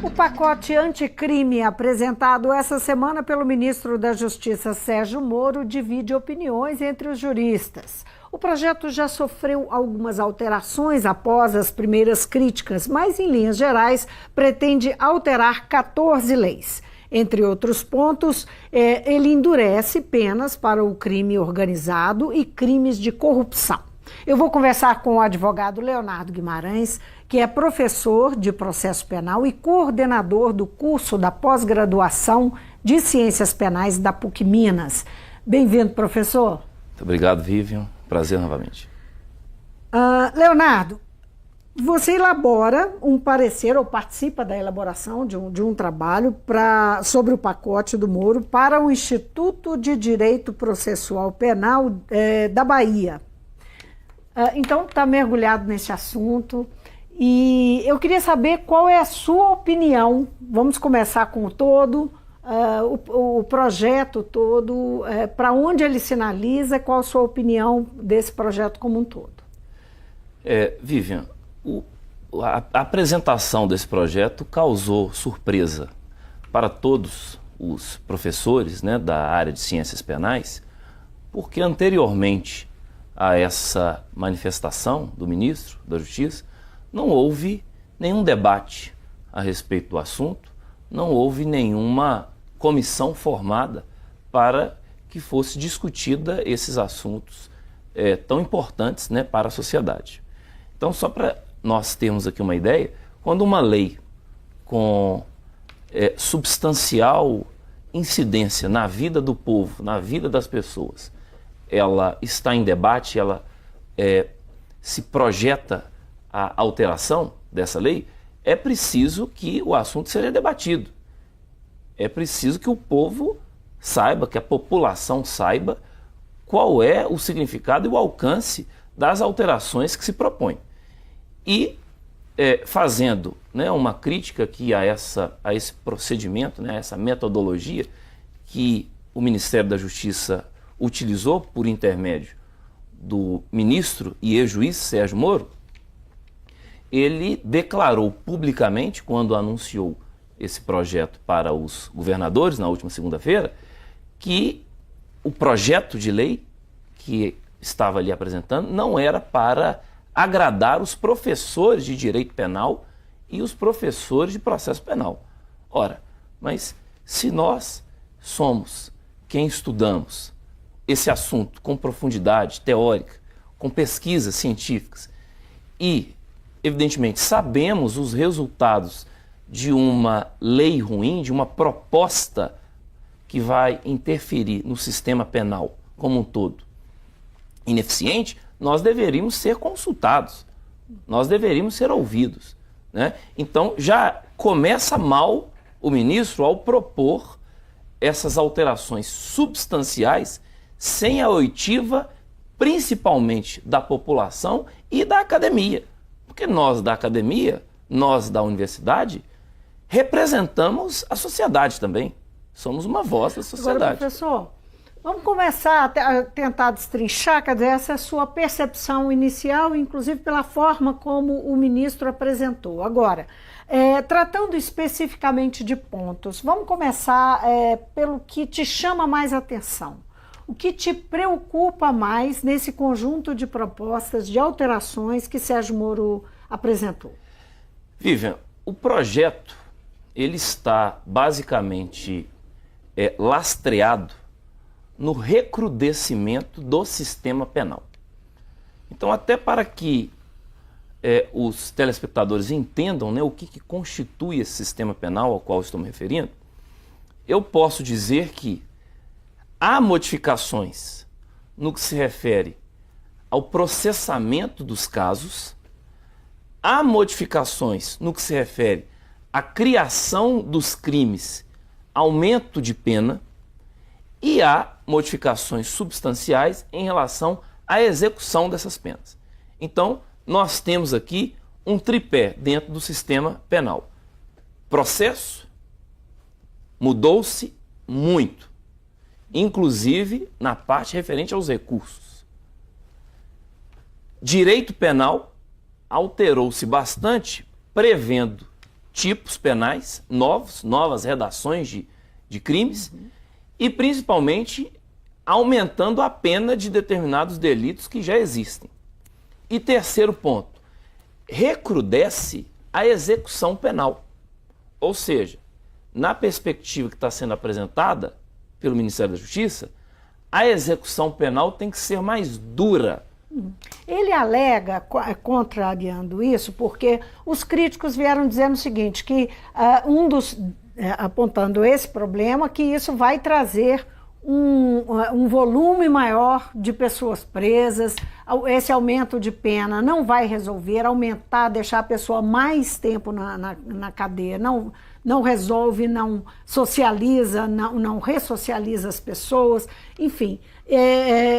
O pacote anticrime apresentado essa semana pelo ministro da Justiça, Sérgio Moro, divide opiniões entre os juristas. O projeto já sofreu algumas alterações após as primeiras críticas, mas, em linhas gerais, pretende alterar 14 leis. Entre outros pontos, ele endurece penas para o crime organizado e crimes de corrupção. Eu vou conversar com o advogado Leonardo Guimarães, que é professor de processo penal e coordenador do curso da pós-graduação de Ciências Penais da PUC Minas. Bem-vindo, professor. Muito obrigado, Vivian. Prazer novamente. Leonardo, você elabora um parecer ou participa da elaboração de um trabalho sobre o pacote do Moro para o Instituto de Direito Processual Penal da Bahia. Então, está mergulhado nesse assunto e eu queria saber qual é a sua opinião. Vamos começar com o todo, o projeto todo, para onde ele sinaliza, qual a sua opinião desse projeto como um todo? Vivian, a apresentação desse projeto causou surpresa para todos os professores, né, da área de ciências penais, porque anteriormente a essa manifestação do ministro da Justiça, não houve nenhum debate a respeito do assunto, não houve nenhuma comissão formada para que fosse discutida esses assuntos tão importantes, né, para a sociedade. Então, só para nós termos aqui uma ideia, quando uma lei com substancial incidência na vida do povo, na vida das pessoas, ela está em debate, ela se projeta a alteração dessa lei, é preciso que o assunto seja debatido. É preciso que o povo saiba, que a população saiba qual é o significado e o alcance das alterações que se propõem. E fazendo, né, uma crítica aqui a esse procedimento, né, a essa metodologia que o Ministério da Justiça utilizou por intermédio do ministro e ex-juiz Sérgio Moro, ele declarou publicamente, quando anunciou esse projeto para os governadores na última segunda-feira, que o projeto de lei que estava ali apresentando não era para agradar os professores de direito penal e os professores de processo penal. Ora, mas se nós somos quem estudamos esse assunto com profundidade teórica, com pesquisas científicas e, evidentemente, sabemos os resultados de uma lei ruim, de uma proposta que vai interferir no sistema penal como um todo ineficiente, nós deveríamos ser consultados, nós deveríamos ser ouvidos, né? Então, já começa mal o ministro ao propor essas alterações substanciais sem a oitiva, principalmente da população e da academia. Porque nós da academia, nós da universidade, representamos a sociedade também. Somos uma voz da sociedade. Agora, professor, vamos começar a tentar destrinchar, quer dizer, essa é a sua percepção inicial, inclusive pela forma como o ministro apresentou. Agora, tratando especificamente de pontos, vamos começar pelo que te chama mais atenção. O que te preocupa mais nesse conjunto de propostas, de alterações que Sérgio Moro apresentou? Vivian, o projeto ele está basicamente lastreado no recrudescimento do sistema penal. Então, até para que os telespectadores entendam, né, o que constitui esse sistema penal ao qual estou me referindo, eu posso dizer que há modificações no que se refere ao processamento dos casos, há modificações no que se refere à criação dos crimes, aumento de pena, e há modificações substanciais em relação à execução dessas penas. Então, nós temos aqui um tripé dentro do sistema penal. Processo mudou-se muito, inclusive na parte referente aos recursos. Direito penal alterou-se bastante, prevendo tipos penais novos, novas redações de crimes, e principalmente aumentando a pena de determinados delitos que já existem. E terceiro ponto, recrudesce a execução penal. Ou seja, na perspectiva que está sendo apresentada pelo Ministério da Justiça, a execução penal tem que ser mais dura. Ele alega, contrariando isso, porque os críticos vieram dizendo o seguinte, que apontando esse problema, que isso vai trazer um volume maior de pessoas presas, esse aumento de pena não vai resolver, aumentar, deixar a pessoa mais tempo na cadeia, não resolve, não socializa, não ressocializa as pessoas, enfim.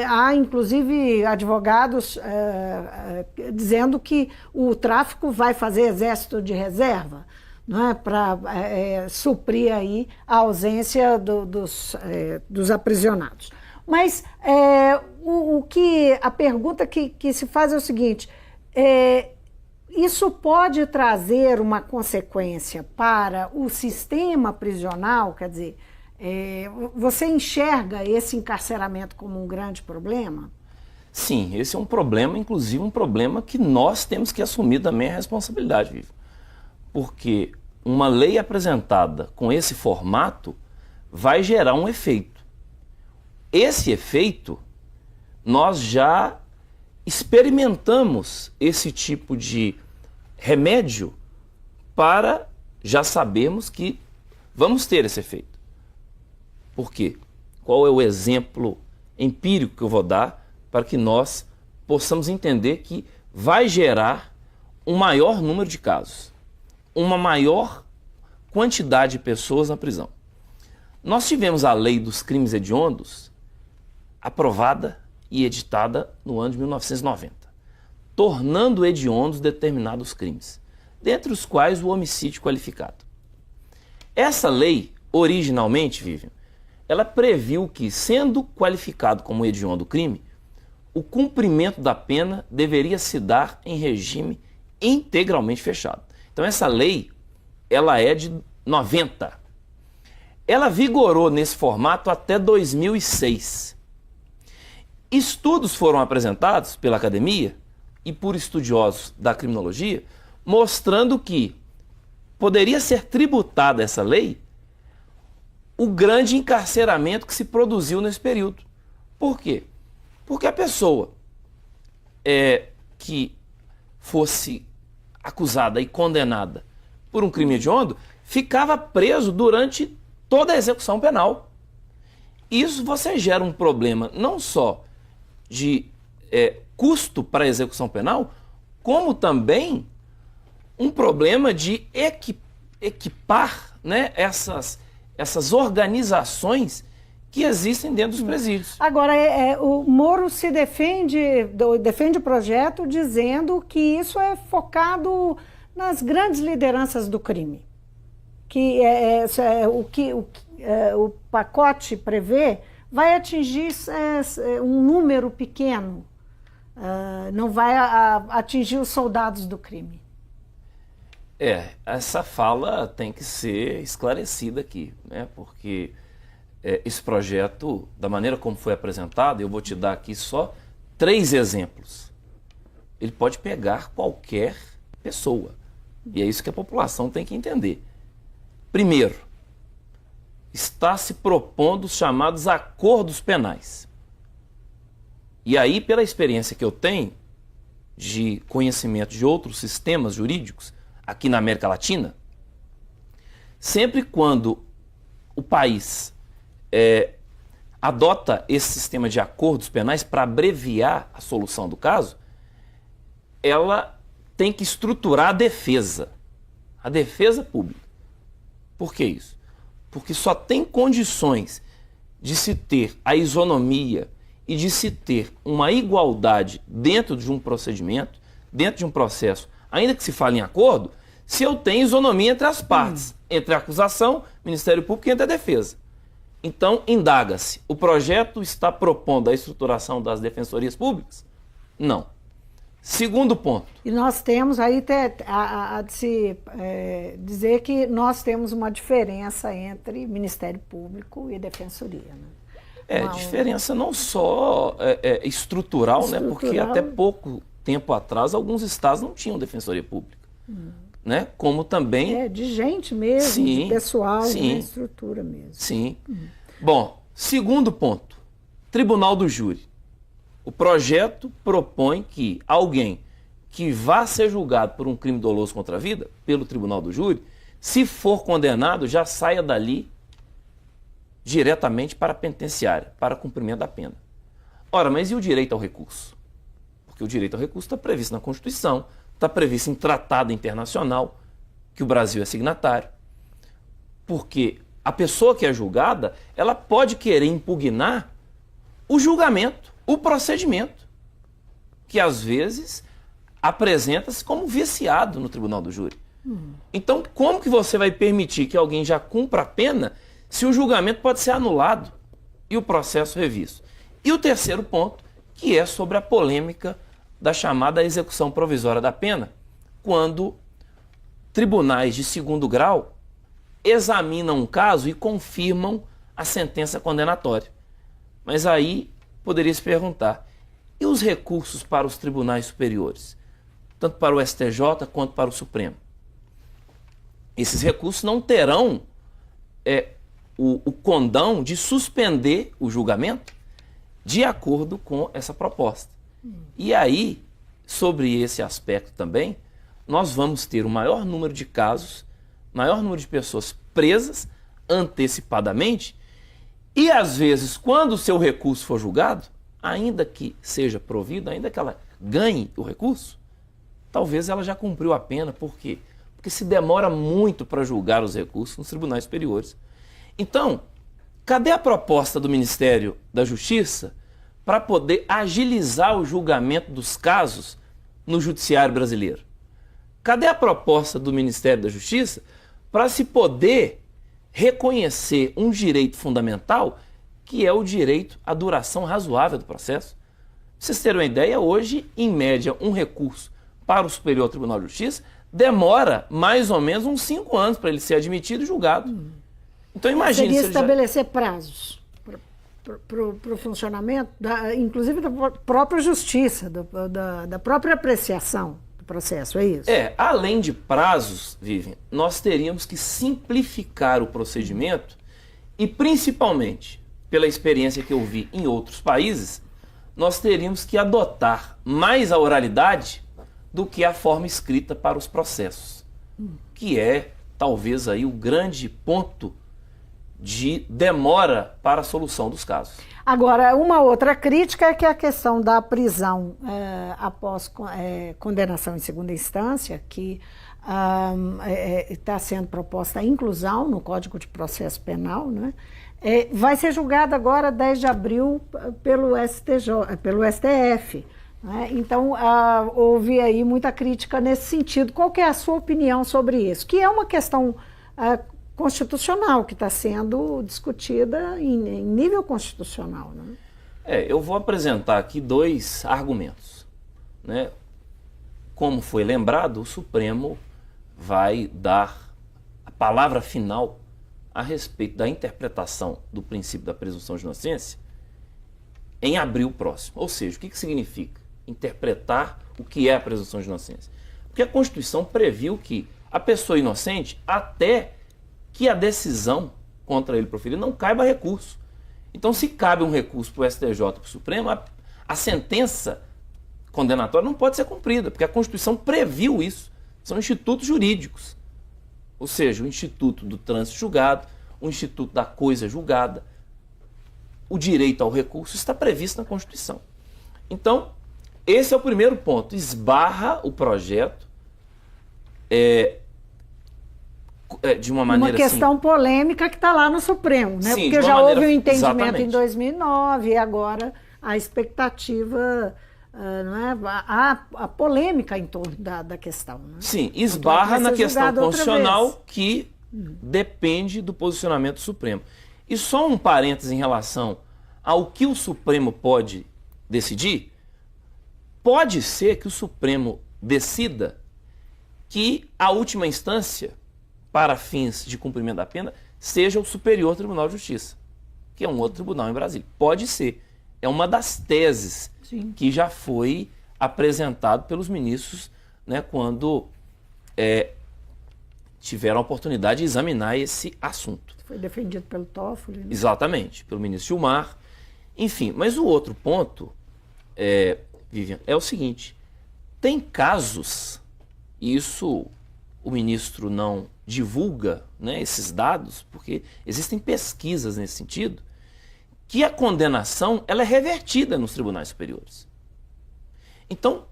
Há, inclusive, advogados dizendo que o tráfico vai fazer exército de reserva, não é? Para suprir aí a ausência dos aprisionados. Mas a pergunta que se faz é o seguinte, isso pode trazer uma consequência para o sistema prisional, quer dizer, você enxerga esse encarceramento como um grande problema? Sim, esse é um problema, inclusive um problema que nós temos que assumir também a responsabilidade, Vivo. Porque uma lei apresentada com esse formato vai gerar um efeito. Esse efeito, nós já experimentamos esse tipo de remédio para já sabermos que vamos ter esse efeito. Por quê? Qual é o exemplo empírico que eu vou dar para que nós possamos entender que vai gerar um maior número de casos, uma maior quantidade de pessoas na prisão? Nós tivemos a Lei dos Crimes Hediondos aprovada e editada no ano de 1990, tornando hediondos determinados crimes, dentre os quais o homicídio qualificado. Essa lei, originalmente, Vivian, ela previu que, sendo qualificado como hediondo crime, o cumprimento da pena deveria se dar em regime integralmente fechado. Então essa lei, ela é de 90. Ela vigorou nesse formato até 2006. Estudos foram apresentados pela academia e por estudiosos da criminologia, mostrando que poderia ser tributada essa lei o grande encarceramento que se produziu nesse período. Por quê? Porque a pessoa que fosse acusada e condenada por um crime hediondo ficava preso durante toda a execução penal. Isso você gera um problema não só de custo para a execução penal, como também um problema de equipar, né, essas organizações que existem dentro dos presídios. Agora, o Moro se defende o projeto dizendo que isso é focado nas grandes lideranças do crime. Que o pacote prevê vai atingir um número pequeno, não vai atingir os soldados do crime. Essa fala tem que ser esclarecida aqui, né? Porque esse projeto, da maneira como foi apresentado, eu vou te dar aqui só 3 exemplos. Ele pode pegar qualquer pessoa, e é isso que a população tem que entender. Primeiro, está se propondo os chamados acordos penais. E aí, pela experiência que eu tenho de conhecimento de outros sistemas jurídicos aqui na América Latina, sempre quando o país adota esse sistema de acordos penais para abreviar a solução do caso, ela tem que estruturar a defesa pública. Por que isso? Porque só tem condições de se ter a isonomia e de se ter uma igualdade dentro de um procedimento, dentro de um processo, ainda que se fale em acordo, se eu tenho isonomia entre as partes, entre a acusação, Ministério Público e entre a defesa. Então, indaga-se, o projeto está propondo a estruturação das defensorias públicas? Não. Segundo ponto. E nós temos aí de se dizer que nós temos uma diferença entre Ministério Público e Defensoria, né? Diferença não só estrutural, né? Porque até pouco tempo atrás alguns estados não tinham Defensoria Pública. Né? Como também... de gente mesmo, sim, de pessoal, sim, né? Estrutura mesmo. Sim. Bom, segundo ponto, Tribunal do Júri. O projeto propõe que alguém que vá ser julgado por um crime doloso contra a vida, pelo Tribunal do Júri, se for condenado, já saia dali diretamente para a penitenciária, para cumprimento da pena. Ora, mas e o direito ao recurso? Porque o direito ao recurso está previsto na Constituição, está previsto em tratado internacional, que o Brasil é signatário. Porque a pessoa que é julgada, ela pode querer impugnar o julgamento, o procedimento, que às vezes apresenta-se como viciado no Tribunal do Júri. Então, como que você vai permitir que alguém já cumpra a pena se o julgamento pode ser anulado e o processo revisto? E o terceiro ponto, que é sobre a polêmica da chamada execução provisória da pena, quando tribunais de segundo grau examinam um caso e confirmam a sentença condenatória. Mas aí poderia se perguntar, e os recursos para os tribunais superiores? Tanto para o STJ quanto para o Supremo. Esses recursos não terão o condão de suspender o julgamento de acordo com essa proposta. E aí, sobre esse aspecto também, nós vamos ter o maior número de casos, maior número de pessoas presas antecipadamente e, às vezes, quando o seu recurso for julgado, ainda que seja provido, ainda que ela ganhe o recurso, talvez ela já cumpriu a pena. Por quê? Porque se demora muito para julgar os recursos nos tribunais superiores. Então, cadê a proposta do Ministério da Justiça para poder agilizar o julgamento dos casos no judiciário brasileiro? Cadê a proposta do Ministério da Justiça para se poder reconhecer um direito fundamental, que é o direito à duração razoável do processo? Pra vocês terem uma ideia, hoje, em média, um recurso para o Superior Tribunal de Justiça demora mais ou menos uns 5 anos para ele ser admitido e julgado. Então imagine... Seria estabelecer prazos para o funcionamento, inclusive da própria justiça, da própria apreciação do processo, é isso? Além de prazos, Vivian, nós teríamos que simplificar o procedimento e, principalmente, pela experiência que eu vi em outros países, nós teríamos que adotar mais a oralidade do que a forma escrita para os processos, que é, talvez, aí o grande ponto de demora para a solução dos casos. Agora, uma outra crítica é que a questão da prisão após condenação em segunda instância, que está sendo proposta a inclusão no Código de Processo Penal, né? Vai ser julgada agora, 10 de abril, pelo STF. Né? Então, houve aí muita crítica nesse sentido. Qual que é a sua opinião sobre isso? Que é uma questão constitucional que está sendo discutida em nível constitucional. Né? Eu vou apresentar aqui 2 argumentos. Né? Como foi lembrado, o Supremo vai dar a palavra final a respeito da interpretação do princípio da presunção de inocência em abril próximo. Ou seja, o que significa interpretar o que é a presunção de inocência? Porque a Constituição previu que a pessoa inocente, até que a decisão contra ele proferida não caiba recurso. Então, se cabe um recurso para o STJ e para o Supremo, a sentença condenatória não pode ser cumprida, porque a Constituição previu isso. São institutos jurídicos. Ou seja, o Instituto do Trânsito Julgado, o Instituto da Coisa Julgada. O direito ao recurso está previsto na Constituição. Então, esse é o primeiro ponto. Esbarra o projeto de uma maneira... Uma questão polêmica que está lá no Supremo, né? Sim, porque já houve um entendimento exatamente. Em 2009 e agora a expectativa... não é? A polêmica em torno da questão. Né? Sim, esbarra na questão constitucional que depende do posicionamento do Supremo. E só um parênteses em relação ao que o Supremo pode decidir. pode ser que o Supremo decida que a última instância, para fins de cumprimento da pena, seja o Superior Tribunal de Justiça, que é um outro tribunal em Brasília. Pode ser. É uma das teses Sim. que já foi apresentado pelos ministros, né, quando tiveram a oportunidade de examinar esse assunto. Foi defendido pelo Toffoli, né? Exatamente, pelo ministro Gilmar. Enfim, mas o outro ponto, Vivian, é o seguinte: tem casos, e isso o ministro não divulga, né, esses dados, porque existem pesquisas nesse sentido, que a condenação ela é revertida nos tribunais superiores. Então,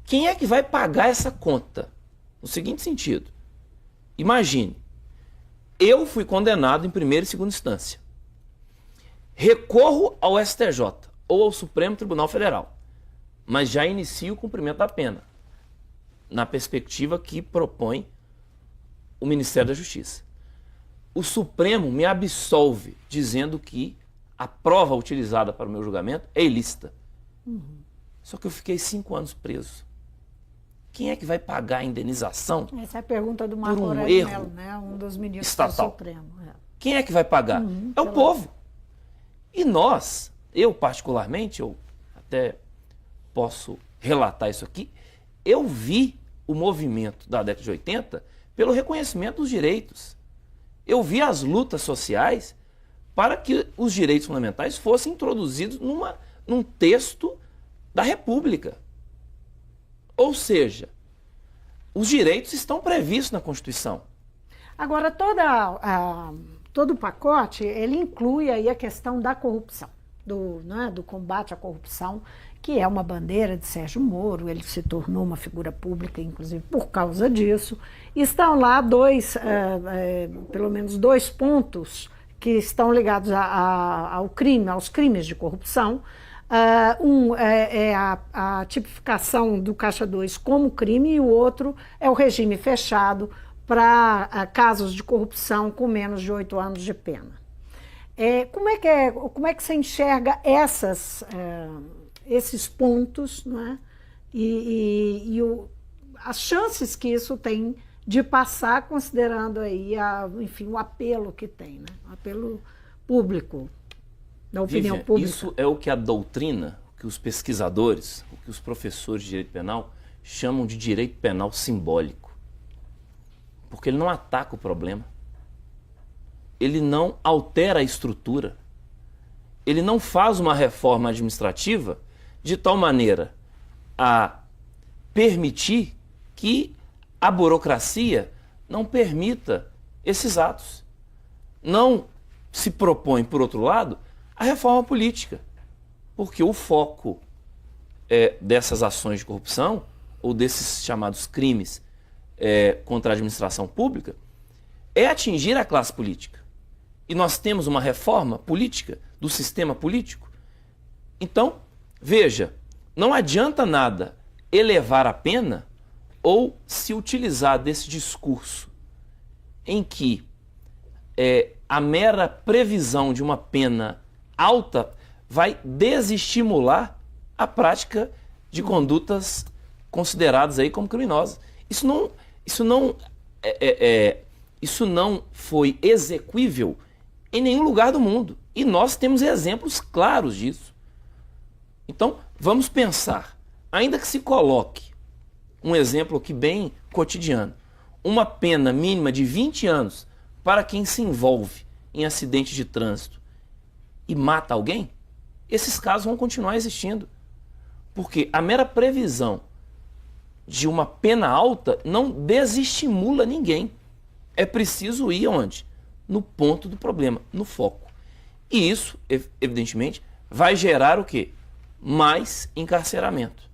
quem é que vai pagar essa conta? No seguinte sentido: imagine, eu fui condenado em primeira e segunda instância. Recorro ao STJ ou ao Supremo Tribunal Federal, mas já inicio o cumprimento da pena, na perspectiva que propõe o Ministério da Justiça. O Supremo me absolve, dizendo que a prova utilizada para o meu julgamento é ilícita. Só que eu fiquei 5 anos preso. Quem é que vai pagar a indenização? Essa é a pergunta do Marco Aurélio Mello, né? Um dos ministros estatal. do Supremo. Quem é que vai pagar? É o povo. E nós, eu particularmente, eu até posso relatar isso aqui, eu vi o movimento da década de 80 pelo reconhecimento dos direitos. Eu vi as lutas sociais para que os direitos fundamentais fossem introduzidos num texto da República. Ou seja, os direitos estão previstos na Constituição. Agora, todo o pacote, ele inclui aí a questão da corrupção, do combate à corrupção, que é uma bandeira de Sérgio Moro. Ele se tornou uma figura pública, inclusive, por causa disso. Estão lá pelo menos dois pontos que estão ligados ao crime, aos crimes de corrupção. É a tipificação do Caixa 2 como crime, e o outro é o regime fechado para casos de corrupção com menos de 8 anos de pena. Como é que você enxerga esses pontos, não é? As chances que isso tem de passar, considerando aí enfim, o apelo que tem, né? O apelo público, da opinião pública. Isso é o que a doutrina, o que os pesquisadores, o que os professores de direito penal chamam de direito penal simbólico. Porque ele não ataca o problema, ele não altera a estrutura, ele não faz uma reforma administrativa de tal maneira a permitir que a burocracia não permita esses atos. Não se propõe, por outro lado, a reforma política, porque o foco dessas ações de corrupção, ou desses chamados crimes contra a administração pública, é atingir a classe política. E nós temos uma reforma política do sistema político. Então, veja, não adianta nada elevar a pena ou se utilizar desse discurso em que a mera previsão de uma pena alta vai desestimular a prática de condutas consideradas aí como criminosas. Isso não foi exequível em nenhum lugar do mundo. E nós temos exemplos claros disso. Então, vamos pensar, ainda que se coloque um exemplo aqui bem cotidiano, uma pena mínima de 20 anos para quem se envolve em acidente de trânsito e mata alguém, esses casos vão continuar existindo. Porque a mera previsão de uma pena alta não desestimula ninguém. É preciso ir onde? No ponto do problema, no foco. E isso, evidentemente, vai gerar o quê? Mais encarceramento.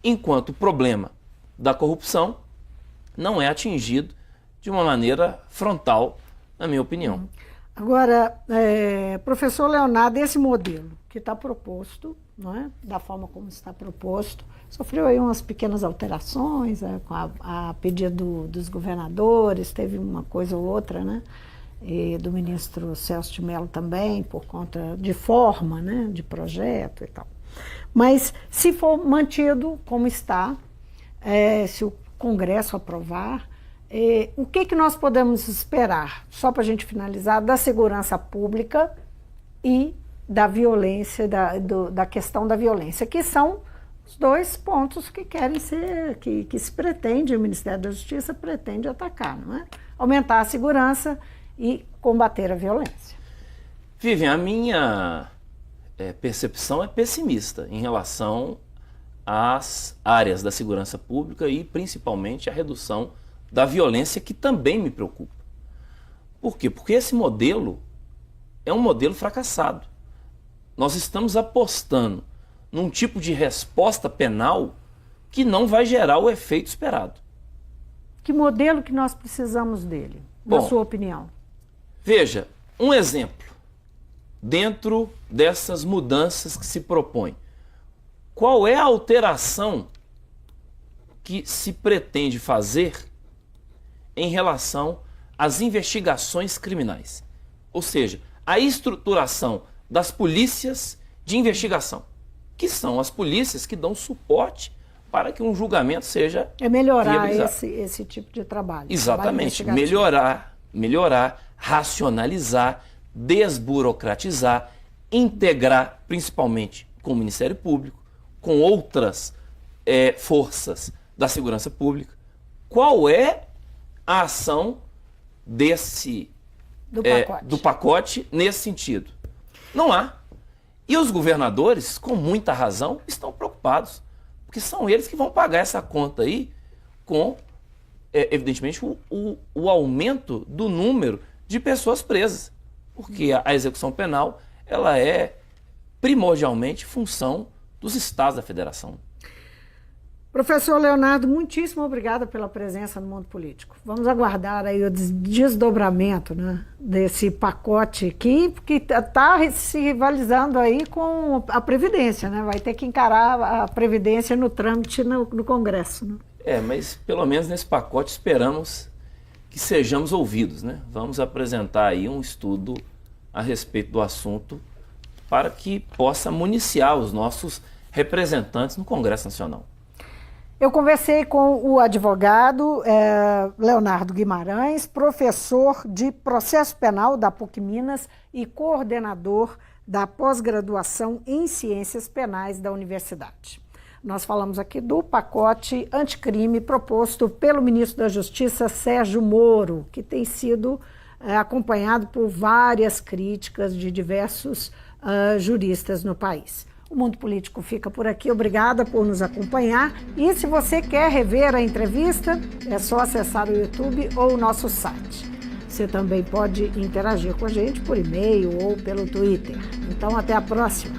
Enquanto o problema da corrupção não é atingido de uma maneira frontal, na minha opinião. Agora, professor Leonardo, esse modelo que está proposto, não é? Da forma como está proposto, sofreu aí umas pequenas alterações, com a pedido dos governadores, teve uma coisa ou outra, né? E do ministro Celso de Mello também, por conta de forma, né? De projeto e tal. Mas se for mantido como está, se o Congresso aprovar, o que nós podemos esperar, só para a gente finalizar, da segurança pública e da violência, da questão da violência, que são os dois pontos que querem ser, que se pretende, o Ministério da Justiça pretende atacar, não é? Aumentar a segurança e combater a violência. Vivian, a minha percepção é pessimista em relação às áreas da segurança pública e principalmente a redução da violência, que também me preocupa. Por quê? Porque esse modelo é um modelo fracassado. Nós estamos apostando num tipo de resposta penal que não vai gerar o efeito esperado. Que modelo que nós precisamos dele, na sua opinião? Veja, um exemplo. Dentro dessas mudanças que se propõe, qual é a alteração que se pretende fazer em relação às investigações criminais? Ou seja, a estruturação das polícias de investigação, que são as polícias que dão suporte para que um julgamento seja melhorar esse tipo de trabalho. Exatamente, melhorar, racionalizar, desburocratizar, integrar, principalmente com o Ministério Público, com outras forças da segurança pública. Qual é a ação do pacote nesse sentido? Não há. E os governadores, com muita razão, estão preocupados, porque são eles que vão pagar essa conta aí com, evidentemente, o aumento do número de pessoas presas. Porque a execução penal, ela é primordialmente função dos estados da federação. Professor Leonardo, muitíssimo obrigada pela presença no Mundo Político. Vamos aguardar aí o desdobramento, né, desse pacote que está se rivalizando aí com a Previdência, né? Vai ter que encarar a Previdência no trâmite no Congresso, né? Mas pelo menos nesse pacote esperamos que sejamos ouvidos, né? Vamos apresentar aí um estudo a respeito do assunto para que possa municiar os nossos representantes no Congresso Nacional. Eu conversei com o advogado Leonardo Guimarães, professor de processo penal da PUC Minas e coordenador da pós-graduação em ciências penais da universidade. Nós falamos aqui do pacote anticrime proposto pelo ministro da Justiça, Sérgio Moro, que tem sido acompanhado por várias críticas de diversos juristas no país. O Mundo Político fica por aqui. Obrigada por nos acompanhar. E se você quer rever a entrevista, é só acessar o YouTube ou o nosso site. Você também pode interagir com a gente por e-mail ou pelo Twitter. Então, até a próxima.